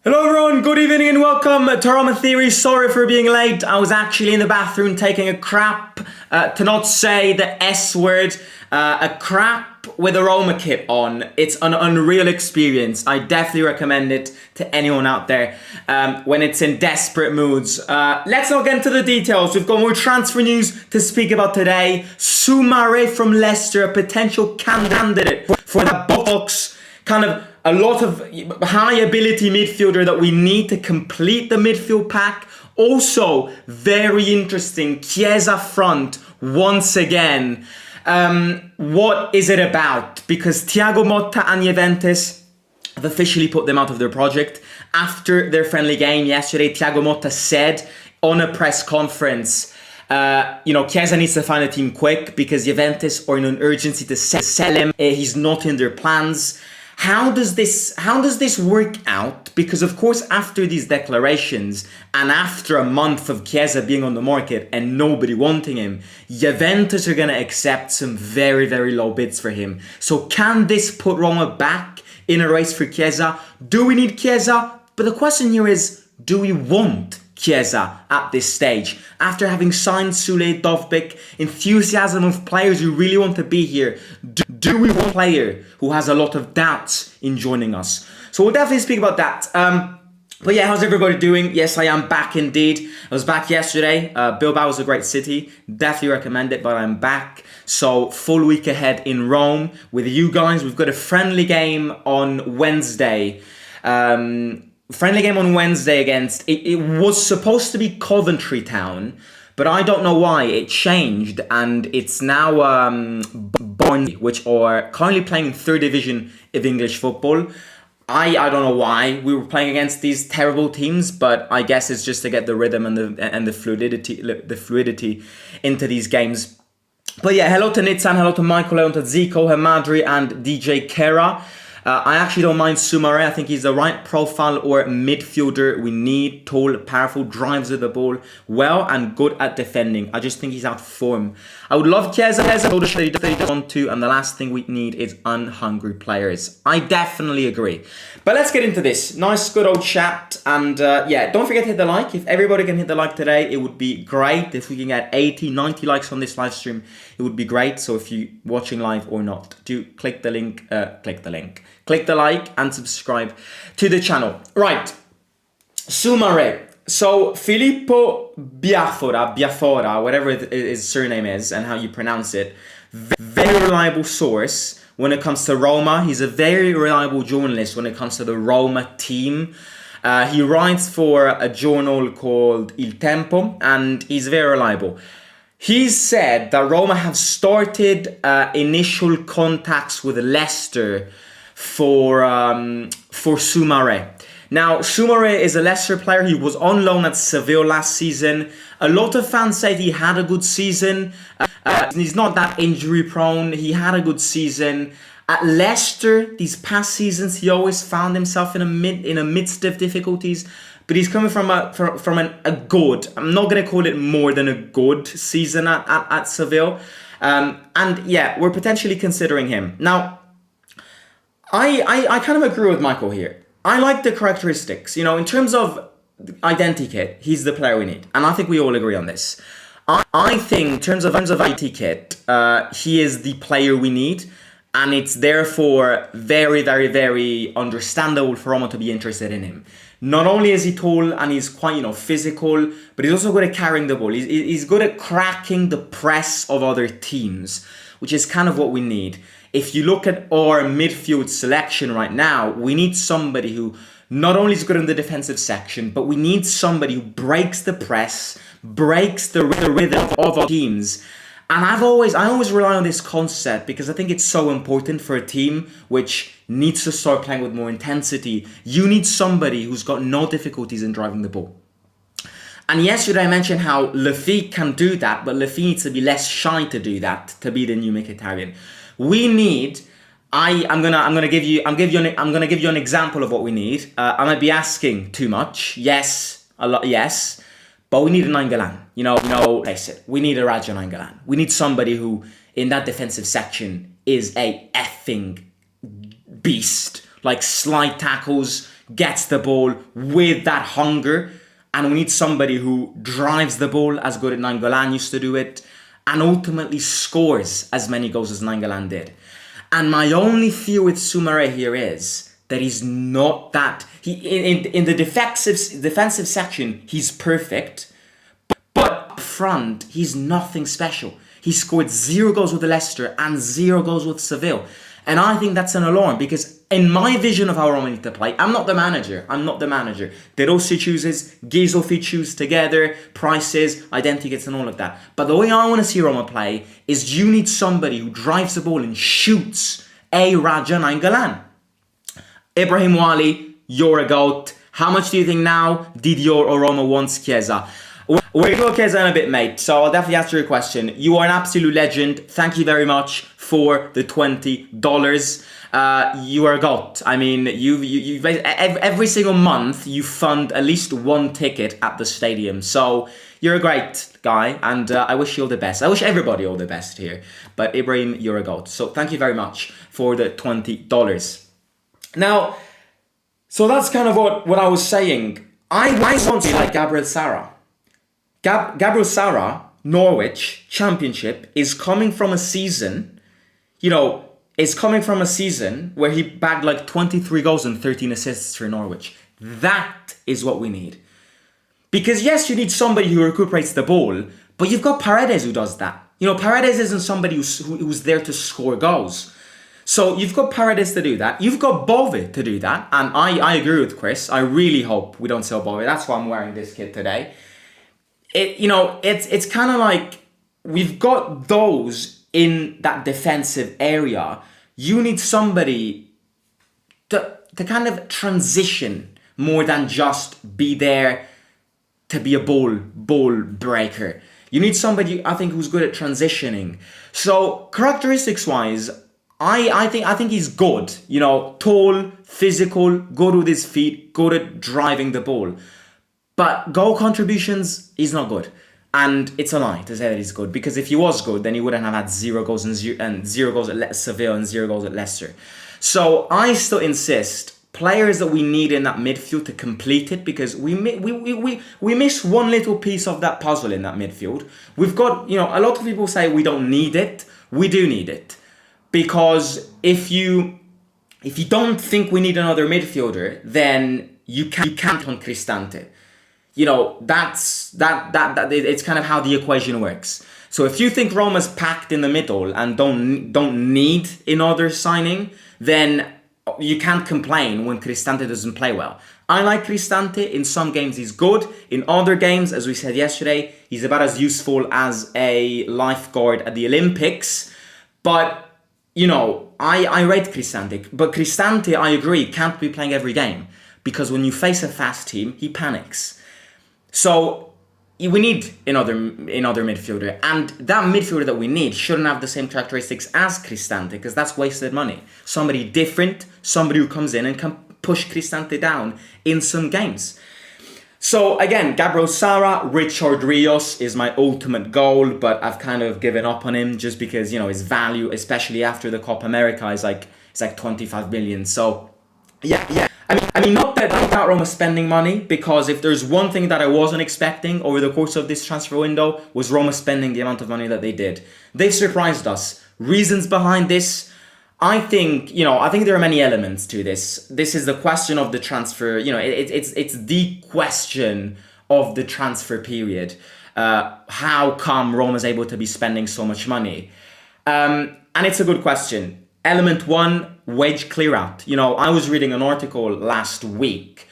Hello everyone, good evening and welcome to Roma Theory. Sorry for being late. I was actually in the bathroom taking a crap, to not say the S word, a crap with a Roma kit on. It's an unreal experience. I definitely recommend it to anyone out there when it's in desperate moods. Let's not get into the details. We've got more transfer news to speak about today. Soumaré from Leicester, a potential candidate for the box, kind of a lot of high ability midfielder that we need to complete the midfield pack. Also, very interesting, Chiesa front once again. What is it about? Because Thiago Motta and Juventus have officially put them out of their project. After their friendly game yesterday, Thiago Motta said on a press conference, Chiesa needs to find a team quick because Juventus are in an urgency to sell him. He's not in their plans. How does this work out? Because of course, after these declarations and after a month of Chiesa being on the market and nobody wanting him, Juventus are going to accept some very, very low bids for him. So can this put Roma back in a race for Chiesa? Do we need Chiesa? But the question here is, do we want Chiesa at this stage? After having signed Sule, Dovbyk, enthusiasm of players who really want to be here, do we want a player who has a lot of doubts in joining us? So we'll definitely speak about that. But yeah, how's everybody doing? Yes, I am back indeed. I was back yesterday. Bilbao is a great city. Definitely recommend it, but I'm back. So full week ahead in Rome with you guys. We've got a friendly game on Wednesday. Against, it was supposed to be Coventry Town, but I don't know why it changed, and it's now Barnsley, which are currently playing in third division of English football. I don't know why we were playing against these terrible teams, but I guess it's just to get the rhythm and the fluidity into these games. But yeah, hello to Nitsan, hello to Michael, hello to Zico, Hamadri, and DJ Kera. I actually don't mind Soumaré. I think he's the right profile or midfielder we need. Tall, powerful, drives with the ball well and good at defending. I just think he's out of form. I would love Chiesa, and the last thing we need is unhungry players. I definitely agree. But let's get into this. Nice, good old chat. And yeah, don't forget to hit the like. If everybody can hit the like today, it would be great. If we can get 80, 90 likes on this live stream, it would be great. So if you're watching live or not, do click the link, click the like and subscribe to the channel. Right, Soumaré. So Filippo Biafora, whatever his surname is and how you pronounce it, very reliable source when it comes to Roma. He's a very reliable journalist when it comes to the Roma team. He writes for a journal called Il Tempo and he's very reliable. He said that Roma have started initial contacts with Leicester for Soumaré. Now, Soumaré is a Leicester player. He was on loan at Seville last season. A lot of fans said he had a good season. He's not that injury prone. He had a good season. At Leicester, these past seasons, he always found himself in a midst of difficulties. But he's coming from a good, I'm not going to call it more than a good season at Seville. And yeah, we're potentially considering him. Now, I kind of agree with Michael here. I like the characteristics. In terms of identity kit, he's the player we need. And I think we all agree on this. I think in terms of identity kit, he is the player we need. And it's therefore very, very, very understandable for Roma to be interested in him. Not only is he tall and he's quite, physical, but he's also good at carrying the ball. He's good at cracking the press of other teams, which is kind of what we need. If you look at our midfield selection right now, we need somebody who not only is good in the defensive section, but we need somebody who breaks the press, breaks the rhythm of our teams. And I always rely on this concept because I think it's so important for a team which needs to start playing with more intensity. You need somebody who's got no difficulties in driving the ball. And yesterday I mentioned how Lafitte can do that, but Lafitte needs to be less shy to do that, to be the new Mkhitaryan. We need. I'm gonna give you an example of what we need. I might be asking too much. Yes, a lot. Yes. But we need a Nainggolan, face it. We need a Raja Nainggolan. We need somebody who, in that defensive section, is a effing beast. Like slide tackles, gets the ball with that hunger. And we need somebody who drives the ball as good as Nainggolan used to do it, and ultimately scores as many goals as Nainggolan did. And my only fear with Soumaré here is that he's not that. In the defensive section, he's perfect. But up front, he's nothing special. He scored 0 goals with Leicester and 0 goals with Seville. And I think that's an alarm, because in my vision of how Roma need to play, I'm not the manager. De Rossi chooses, Ghisolfi choose together, prices, identity gets and all of that. But the way I want to see Roma play is you need somebody who drives the ball and shoots a Raja Nainggolan. Ibrahim Wali, you're a GOAT. How much do you think now Didier or Roma wants Chiesa? We're going to go Chiesa in a bit, mate, so I'll definitely answer your question. You are an absolute legend. Thank you very much for the $20. You are a GOAT. I mean, you've every single month you fund at least one ticket at the stadium. So you're a great guy, and I wish you all the best. I wish everybody all the best here. But Ibrahim, you're a GOAT. So thank you very much for the $20. Now, so that's kind of what I was saying. I want to like Gabriel Sara. Gabriel Sara, Norwich, Championship, is coming from a season, where he bagged like 23 goals and 13 assists for Norwich. That is what we need. Because yes, you need somebody who recuperates the ball, but you've got Paredes who does that. Paredes isn't somebody who's there to score goals. So you've got Paredes to do that. You've got Bove to do that. And I agree with Chris. I really hope we don't sell Bove. That's why I'm wearing this kit today. It's kind of like we've got those in that defensive area. You need somebody to kind of transition more than just be there to be a ball breaker. You need somebody, I think, who's good at transitioning. So characteristics wise, I think he's good. Tall, physical, good with his feet, good at driving the ball. But goal contributions, he's not good. And it's a lie to say that he's good, because if he was good, then he wouldn't have had 0 goals and 0 goals at Seville and 0 goals at Leicester. So I still insist, players that we need in that midfield to complete it, because we miss one little piece of that puzzle in that midfield. We've got, a lot of people say we don't need it. We do need it. Because if you don't think we need another midfielder, then you can't on Cristante. That's it's kind of how the equation works. So if you think Roma's packed in the middle and don't need another signing, then you can't complain when Cristante doesn't play well. I like Cristante. In some games he's good. In other games, as we said yesterday, he's about as useful as a lifeguard at the Olympics. But I rate Cristante. But Cristante, I agree, can't be playing every game, because when you face a fast team, he panics. So we need another midfielder, and that midfielder that we need shouldn't have the same characteristics as Cristante, because that's wasted money. Somebody different, somebody who comes in and can push Cristante down in some games. So again, Gabriel Sara, Richard Rios is my ultimate goal, but I've kind of given up on him just because his value, especially after the Copa America, is like 25 million. So yeah. I mean, not that Roma spending money, because if there's one thing that I wasn't expecting over the course of this transfer window was Roma spending the amount of money that they did. They've surprised us. Reasons behind this, I think there are many elements to this. This is the question of the transfer. It's the question of the transfer period. How come Roma's able to be spending so much money? And it's a good question. Element 1, wage clear out. I was reading an article last week,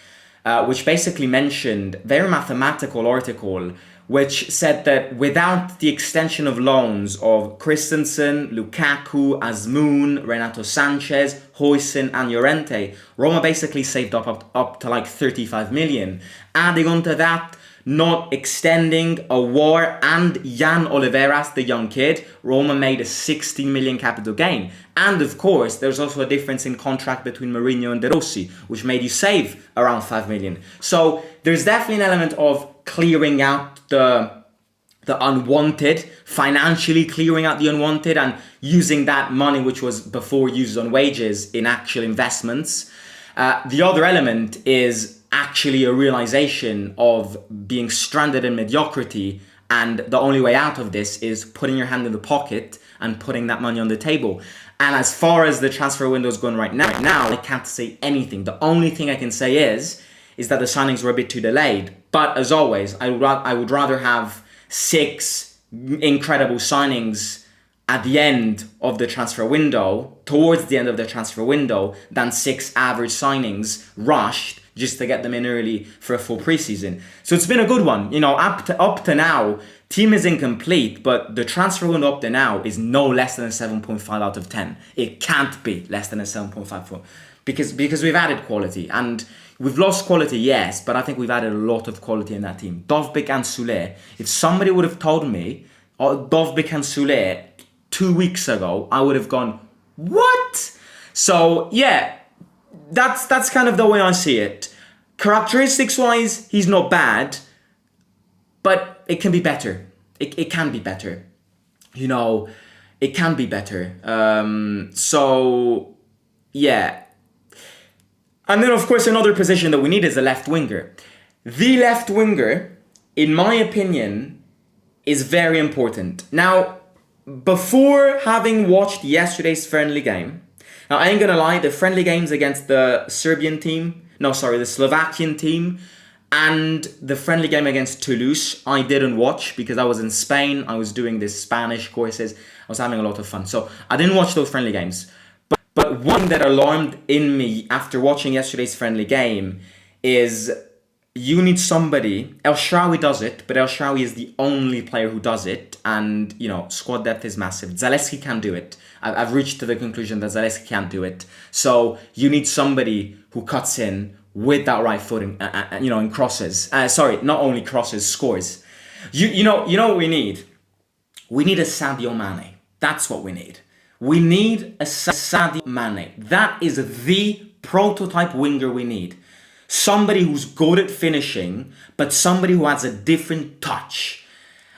which basically mentioned, very mathematical article, which said that without the extension of loans of Christensen, Lukaku, Azmoun, Renato Sanchez, Huijsen and Llorente, Roma basically saved up to like 35 million. Adding on to that, not extending a war and Jan Oliveras, the young kid, Roma made a 16 million capital gain. And of course, there's also a difference in contract between Mourinho and De Rossi, which made you save around 5 million. So there's definitely an element of clearing out the unwanted, financially clearing out the unwanted and using that money, which was before used on wages, in actual investments. The other element is actually a realization of being stranded in mediocrity, and the only way out of this is putting your hand in the pocket and putting that money on the table. And as far as the transfer window is going right now, I can't say anything. The only thing I can say is that the signings were a bit too delayed. But as always, I would rather have 6 incredible signings at the end of the transfer window, towards the end of the transfer window, than 6 average signings rushed just to get them in early for a full preseason. So it's been a good one. Up to now, team is incomplete, but the transfer window up to now is no less than a 7.5 out of 10. It can't be less than a 7.5 because we've added quality, and we've lost quality, yes, but I think we've added a lot of quality in that team. Dovbyk and Soulé. If somebody would have told me Dovbyk and Soulé 2 weeks ago, I would have gone, what? So yeah, that's kind of the way I see it. Characteristics-wise, he's not bad, but it can be better. It can be better. It can be better. So yeah. And then, of course, another position that we need is a left winger. The left winger, in my opinion, is very important. Now, before having watched yesterday's friendly game, now I ain't gonna lie, the friendly games against the the Slovakian team, and the friendly game against Toulouse, I didn't watch because I was in Spain. I was doing these Spanish courses. I was having a lot of fun. So I didn't watch those friendly games. But one that alarmed in me after watching yesterday's friendly game is you need somebody. El Shaarawy does it, but El Shaarawy is the only player who does it. And, squad depth is massive. Zalewski can't do it. I've reached to the conclusion that Zalewski can't do it. So you need somebody who cuts in with that right footing, in crosses. Not only crosses, scores. You know what we need? We need a Sadio Mane. That's what we need. We need a Sadio Mane. That is the prototype winger we need. Somebody who's good at finishing, but somebody who has a different touch.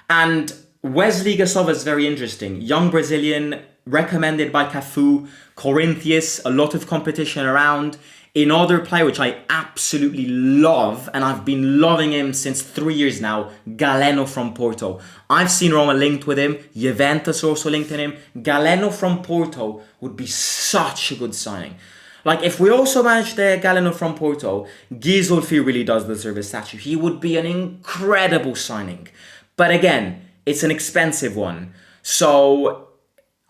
And Wesley Gasova is very interesting. Young Brazilian, recommended by Cafu, Corinthians, a lot of competition around. Another player which I absolutely love, and I've been loving him since 3 years now, Galeno from Porto. I've seen Roma linked with him, Juventus also linked in him. Galeno from Porto would be such a good signing. Like, if we also manage the Galeno from Porto, Ghisolfi really does deserve a statue. He would be an incredible signing. But again, it's an expensive one. So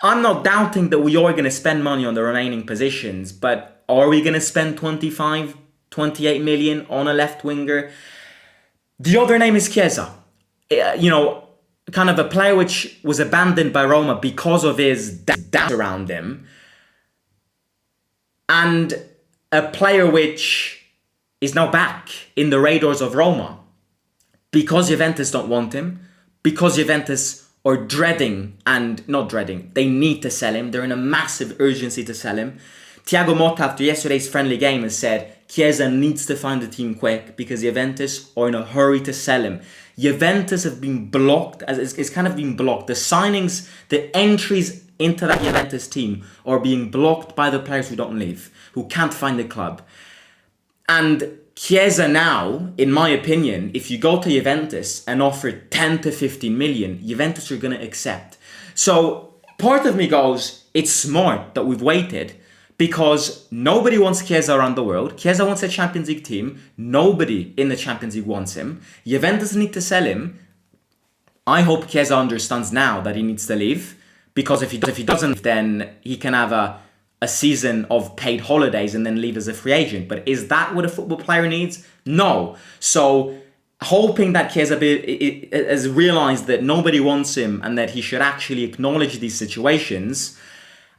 I'm not doubting that we are going to spend money on the remaining positions, but are we going to spend 25, 28 million on a left winger? The other name is Chiesa. Kind of a player which was abandoned by Roma because of his doubt around him. And a player which is now back in the radars of Roma because Juventus don't want him, because Juventus are they need to sell him. They're in a massive urgency to sell him. Thiago Motta, after yesterday's friendly game, has said Chiesa needs to find the team quick because Juventus are in a hurry to sell him. Juventus have been blocked, it's kind of been blocked. The signings, the entries into that Juventus team are being blocked by the players who don't leave, who can't find the club. And Chiesa now, in my opinion, if you go to Juventus and offer 10 to 15 million, Juventus are going to accept. So part of me goes, it's smart that we've waited, because nobody wants Chiesa around the world. Chiesa wants a Champions League team. Nobody in the Champions League wants him. Juventus need to sell him. I hope Chiesa understands now that he needs to leave, because if he doesn't, then he can have a season of paid holidays and then leave as a free agent. But is that what a football player needs? No. So hoping that Chiesa has realized that nobody wants him and that he should actually acknowledge these situations,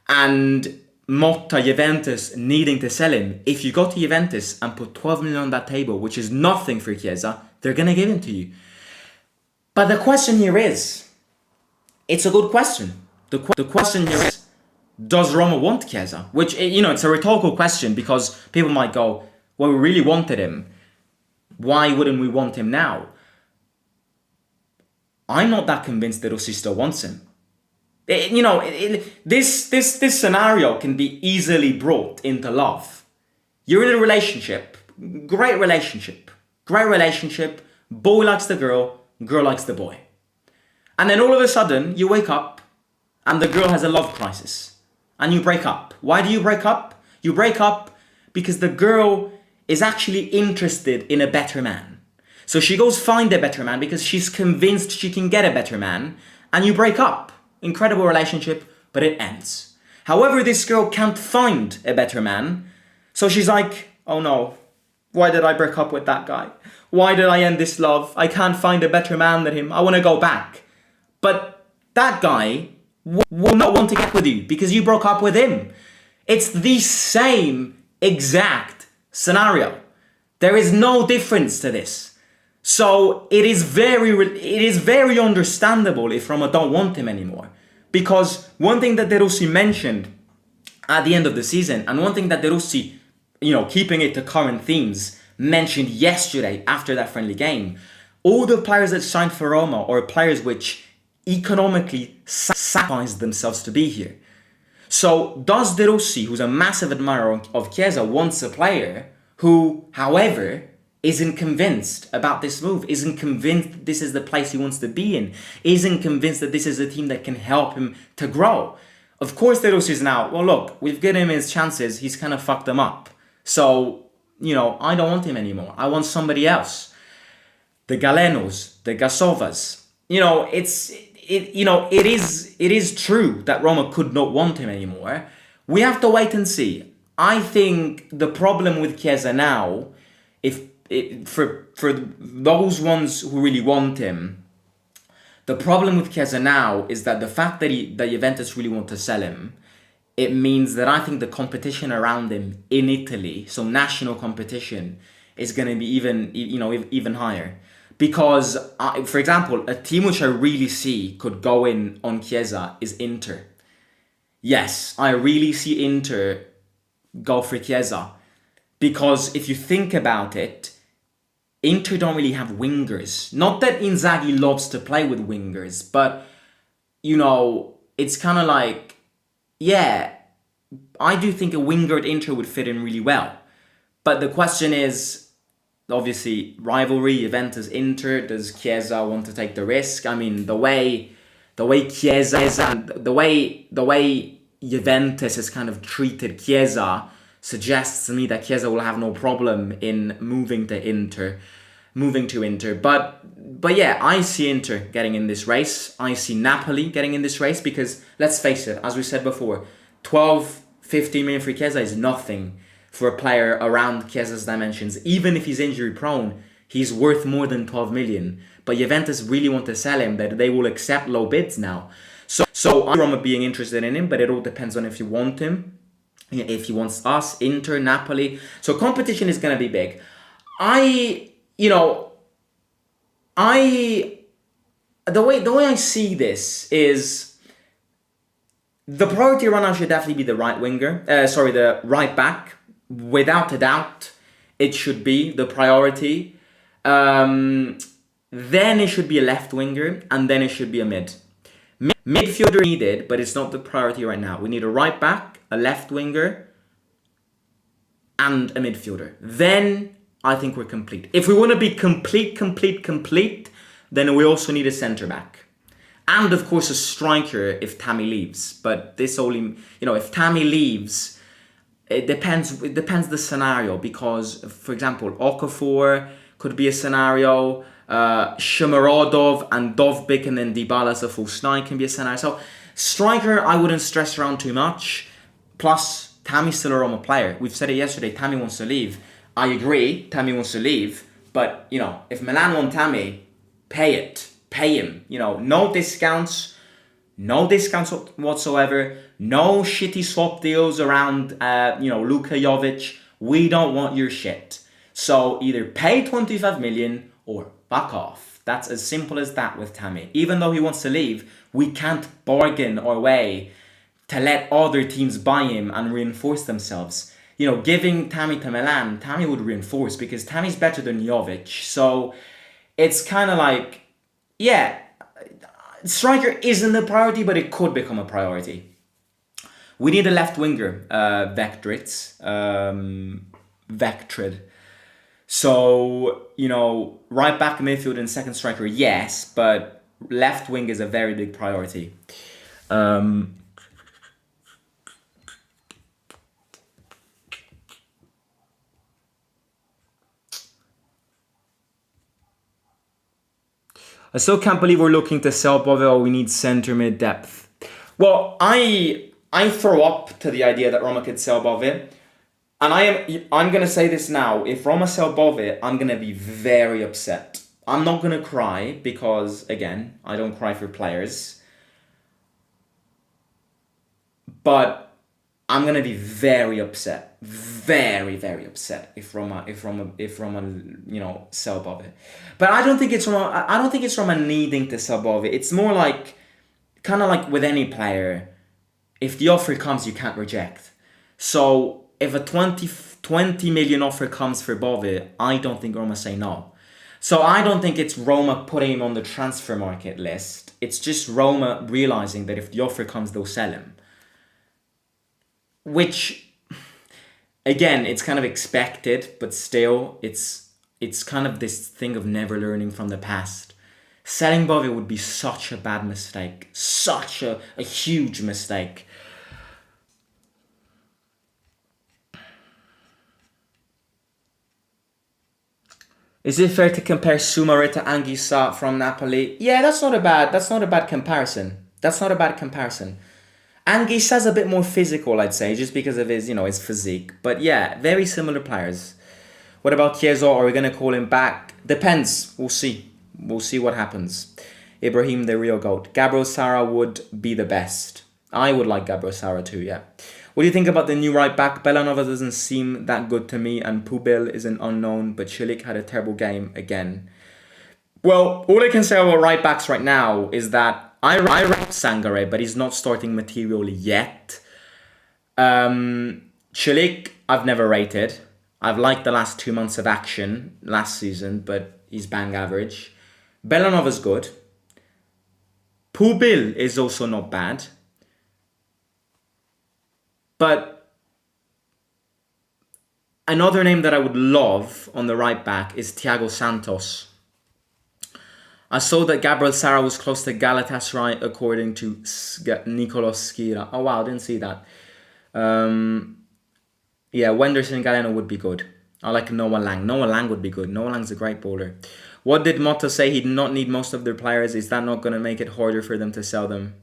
and Motta, Juventus needing to sell him. If you go to Juventus and put 12 million on that table, which is nothing for Chiesa, they're going to give him to you. But the question here is, it's a good question. The question here is, does Roma want Chiesa? Which, it's a rhetorical question, because people might go, well, we really wanted him. Why wouldn't we want him now? I'm not that convinced that Rossi still wants him. This scenario can be easily brought into love. You're in a relationship, great relationship, boy likes the girl likes the boy. And then all of a sudden, you wake up and the girl has a love crisis and you break up. Why do you break up? You break up because the girl is actually interested in a better man. So she goes find a better man because she's convinced she can get a better man, and you break up. Incredible relationship, but it ends. However, this girl can't find a better man, so she's like, oh no, why did I break up with that guy? Why did I end this love? I can't find a better man than him. I want to go back. But that guy will not want to get with you because you broke up with him. It's the same exact scenario. There is no difference to this. So it is very understandable if Roma don't want him anymore. Because one thing that De Rossi mentioned at the end of the season, and one thing that De Rossi, keeping it to current themes, mentioned yesterday after that friendly game, all the players that signed for Roma are players which economically sacrificed themselves to be here. So does De Rossi, who's a massive admirer of Chiesa, wants a player who, however, isn't convinced about this move, isn't convinced this is the place he wants to be in, isn't convinced that this is a team that can help him to grow? Of course, De Rossi is now, well, look, we've given him his chances, he's kind of fucked them up. So, I don't want him anymore. I want somebody else. The Galenos, the Gasovas. It is true that Roma could not want him anymore. We have to wait and see. I think the problem with Chiesa now, for those ones who really want him, the problem with Chiesa now is that the fact that Juventus really want to sell him, it means that I think the competition around him in Italy, so national competition, is going to be even higher. Because, for example, a team which I really see could go in on Chiesa is Inter. Yes, I really see Inter go for Chiesa. Because if you think about it, Inter don't really have wingers. Not that Inzaghi loves to play with wingers, but, it's kind of like, yeah, I do think a winger at Inter would fit in really well. But the question is, obviously, rivalry, Juventus, Inter, does Chiesa want to take the risk? I mean, the way Chiesa is, and the way Juventus has kind of treated Chiesa suggests to me that Chiesa will have no problem in moving to Inter. But yeah, I see Inter getting in this race. I see Napoli getting in this race because, let's face it, as we said before, 12, 15 million for Chiesa is nothing for a player around Chiesa's dimensions. Even if he's injury prone, he's worth more than 12 million. But Juventus really want to sell him, that they will accept low bids now. So I'm Roma being interested in him, but it all depends on if you want him, if he wants us, Inter, Napoli. So competition is going to be big. The way I see this is the priority right now should definitely be the the right back. Without a doubt, it should be the priority. Then it should be a left winger, and then it should be a mid. Midfielder needed, but it's not the priority right now. We need a right back, a left winger, and a midfielder. Then I think we're complete. If we want to be complete, then we also need a centre back. And of course a striker if Tammy leaves. But this only, if Tammy leaves, it depends the scenario, because, for example, Okafor could be a scenario, Shomurodov and Dovbyk and then Dybala as a false nine can be a scenario. So striker, I wouldn't stress around too much. Plus, Tammy's still a Roma player. We've said it yesterday, Tammy wants to leave. I agree, Tammy wants to leave. But, if Milan want Tammy, pay him. No discounts whatsoever. No shitty swap deals around, Luka Jovic. We don't want your shit. So either pay 25 million or fuck off. That's as simple as that with Tammy. Even though he wants to leave, we can't bargain our way to let other teams buy him and reinforce themselves. Giving Tammy to Milan, Tammy would reinforce because Tammy's better than Jovic. So it's kind of like, yeah, striker isn't the priority, but it could become a priority. We need a left winger, Vectritz. vectored. So, right back midfield and second striker, yes, but left wing is a very big priority. I still can't believe we're looking to sell Bove. We need centre mid depth. Well, I throw up to the idea that Roma could sell Bove. And I'm going to say this now. If Roma sell Bove, I'm going to be very upset. I'm not going to cry because, again, I don't cry for players. But I'm going to be very upset. Very, very upset if Roma sell Bove. But I don't think it's Roma needing to sell Bove. It's more like, kind of like with any player, if the offer comes, you can't reject. So if a 20 million offer comes for Bove, I don't think Roma say no. So I don't think it's Roma putting him on the transfer market list. It's just Roma realizing that if the offer comes, they'll sell him. Which, again, it's kind of expected, but still, it's kind of this thing of never learning from the past. Selling Bove would be such a bad mistake. Such a huge mistake. Is it fair to compare Soumaré to Anguissa from Napoli? Yeah, that's not a bad comparison. Anguissa's a bit more physical, I'd say, just because of his physique. But yeah, very similar players. What about Chiesa? Are we going to call him back? Depends. We'll see. We'll see what happens. Ibrahim, the real GOAT. Gabriel Sara would be the best. I would like Gabriel Sara too, yeah. What do you think about the new right back? Belanova doesn't seem that good to me, and Pubil is an unknown, but Chilik had a terrible game again. Well, all I can say about right backs right now is that I rate Soumaré, but he's not starting material yet. Chilik, I've never rated. I've liked the last 2 months of action last season, but he's bang average. Belanova's good. Pubil is also not bad. But another name that I would love on the right back is Thiago Santos. I saw that Gabriel Sara was close to Galatasaray according to Nicolas Skira. Oh wow, I didn't see that. Yeah, Wenderson Galeno would be good. I like Noah Lang. Noah Lang would be good. Noah Lang's a great bowler. What did Motta say? He did not need most of their players. Is that not going to make it harder for them to sell them?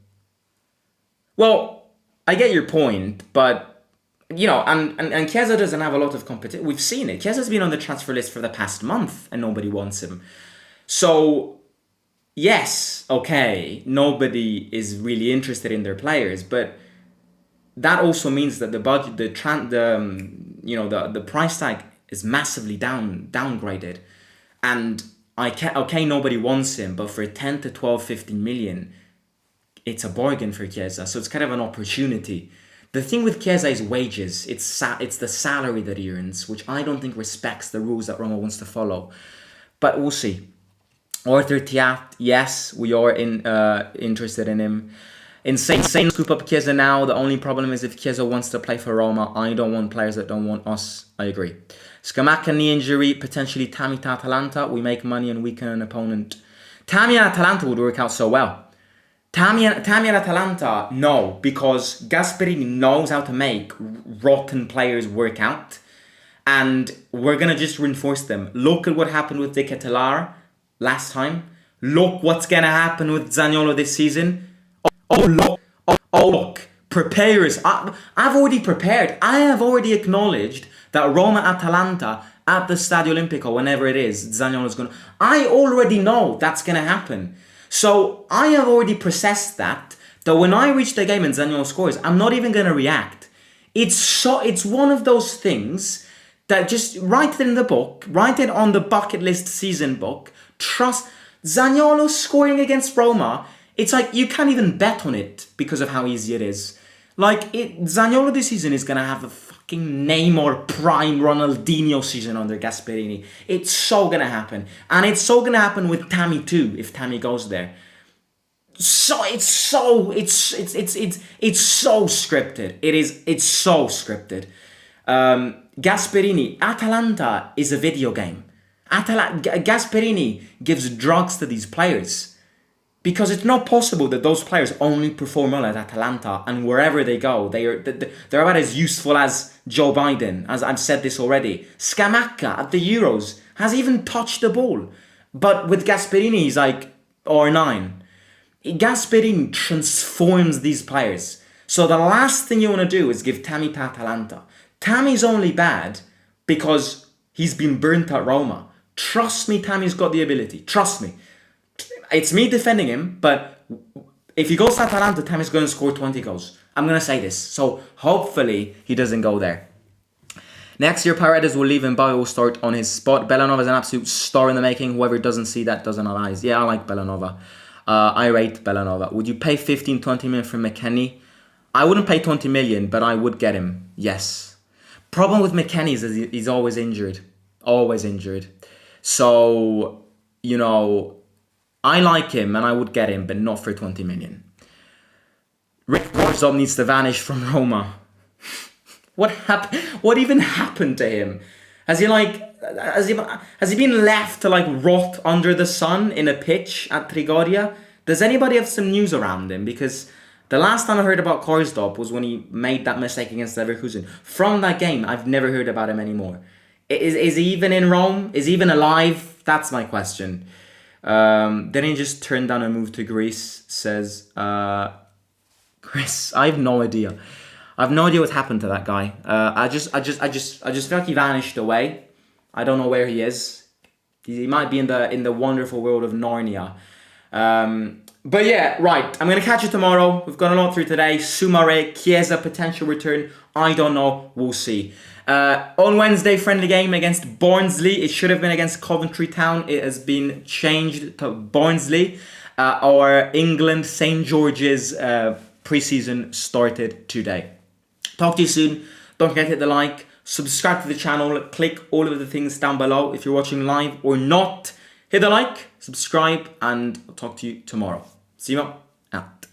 Well, I get your point, but, and Chiesa doesn't have a lot of competition. We've seen it. Chiesa's been on the transfer list for the past month and nobody wants him. So, yes, okay, nobody is really interested in their players, but that also means that the budget, the price tag is massively downgraded. And nobody wants him, but for 10 to 12, 15 million, it's a bargain for Chiesa. So it's kind of an opportunity. The thing with Chiesa is wages. It's the salary that he earns, which I don't think respects the rules that Roma wants to follow. But we'll see. Arthur Thiat, yes, we are interested in him. Insane scoop up Chiesa now. The only problem is if Chiesa wants to play for Roma. I don't want players that don't want us. I agree. Scamacca knee injury, potentially Tammy to Atalanta. We make money and weaken an opponent. Tammy and Atalanta would work out so well. Tammy and Atalanta, no, because Gasperini knows how to make rotten players work out. And we're going to just reinforce them. Look at what happened with De Ketelaere last time. Look what's going to happen with Zaniolo this season. Look. Prepare us. I've already prepared. I have already acknowledged that Roma Atalanta at the Stadio Olimpico, whenever it is, Zaniolo's going to... I already know that's going to happen. So I have already processed that when I reach the game and Zaniolo scores, I'm not even going to react. It's one of those things that just write it in the book, write it on the bucket list season book, trust Zaniolo scoring against Roma. It's like you can't even bet on it because of how easy it is. Zaniolo this season is going to have a fucking Neymar prime Ronaldinho season under Gasperini. It's so going to happen. And it's so going to happen with Tammy too, if Tammy goes there. So it's so scripted. It's so scripted. Gasperini, Atalanta is a video game. Gasperini gives drugs to these players. Because it's not possible that those players only perform well at Atalanta and wherever they go, they're about as useful as Joe Biden, as I've said this already. Scamacca at the Euros has even touched the ball. But with Gasperini, he's like R9. Gasperini transforms these players. So the last thing you want to do is give Tammy to Atalanta. Tammy's only bad because he's been burnt at Roma. Trust me, Tammy's got the ability. Trust me. It's me defending him, but if he goes to Atalanta, Tammy's going to score 20 goals. I'm going to say this. So hopefully he doesn't go there. Next year, Paredes will leave and Bowie will start on his spot. Belanova is an absolute star in the making. Whoever doesn't see that doesn't analyze. Yeah, I like Belanova. I rate Belanova. Would you pay 15, 20 million for McKennie? I wouldn't pay 20 million, but I would get him. Yes. Problem with McKennie is he's always injured. Always injured. So, you know, I like him and I would get him, but not for 20 million. Rick Warzop needs to vanish from Roma. What happened? What even happened to him? Has he been left to like rot under the sun in a pitch at Trigoria? Does anybody have some news around him? Because the last time I heard about Karsdorp was when he made that mistake against Leverkusen. From that game, I've never heard about him anymore. Is he even in Rome? Is he even alive? That's my question. Then he just turned down a move to Greece, says Chris. I have no idea. I have no idea what happened to that guy. I just feel like he vanished away. I don't know where he is. He might be in the wonderful world of Narnia. But yeah, right. I'm gonna catch you tomorrow. We've got a lot through today. Soumaré, Chiesa, potential return. I don't know. We'll see. On Wednesday, friendly game against Barnsley. It should have been against Coventry Town. It has been changed to Barnsley. Our England St. George's preseason started today. Talk to you soon. Don't forget to hit the like, subscribe to the channel, click all of the things down below if you're watching live or not. Hit the like, subscribe, and I'll talk to you tomorrow. See you out.